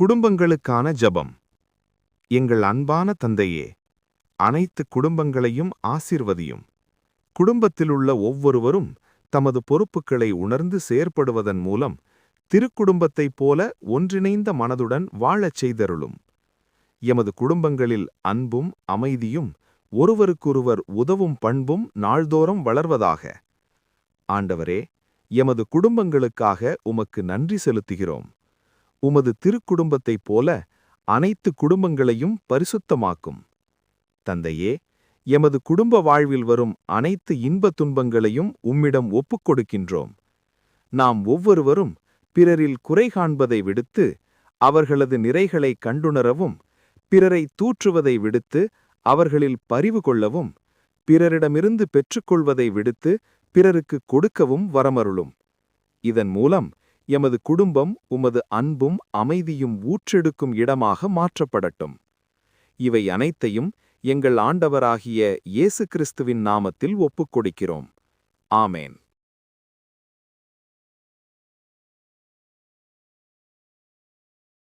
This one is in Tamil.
குடும்பங்களுக்கான ஜெபம். எங்கள் அன்பான தந்தையே, அனைத்து குடும்பங்களையும் ஆசீர்வதியும். குடும்பத்திலுள்ள ஒவ்வொருவரும் தமது பொறுப்புகளை உணர்ந்து செயற்படுவதன் மூலம் திருக்குடும்பத்தைப் போல ஒன்றிணைந்த மனதுடன் வாழச் செய்தருளும். எமது குடும்பங்களில் அன்பும் அமைதியும் ஒருவருக்கொருவர் உதவும் பண்பும் நாள்தோறும் வளர்வதாக. ஆண்டவரே, எமது குடும்பங்களுக்காக உமக்கு நன்றி செலுத்துகிறோம். உமது திருக்குடும்பத்தைப் போல அனைத்து குடும்பங்களையும் பரிசுத்தமாக்கும். தந்தையே, எமது குடும்ப வாழ்வில் வரும் அனைத்து இன்பத் துன்பங்களையும் உம்மிடம் ஒப்புக்கொடுக்கின்றோம். நாம் ஒவ்வொருவரும் பிறரில் குறை காண்பதை விடுத்து அவர்களது நிறைகளை கண்டுணரவும், பிறரை தூற்றுவதை விடுத்து அவர்களில் பரிவு கொள்ளவும், பிறரிடமிருந்து பெற்றுக்கொள்வதை விடுத்து பிறருக்கு கொடுக்கவும் வரமருளும். இதன் மூலம் எமது குடும்பம் உமது அன்பும் அமைதியும் ஊற்றெடுக்கும் இடமாக மாற்றப்படட்டும். இவை அனைத்தையும் எங்கள் ஆண்டவராகிய இயேசு கிறிஸ்துவின் நாமத்தில் ஒப்புக்கொடுக்கிறோம். ஆமேன்.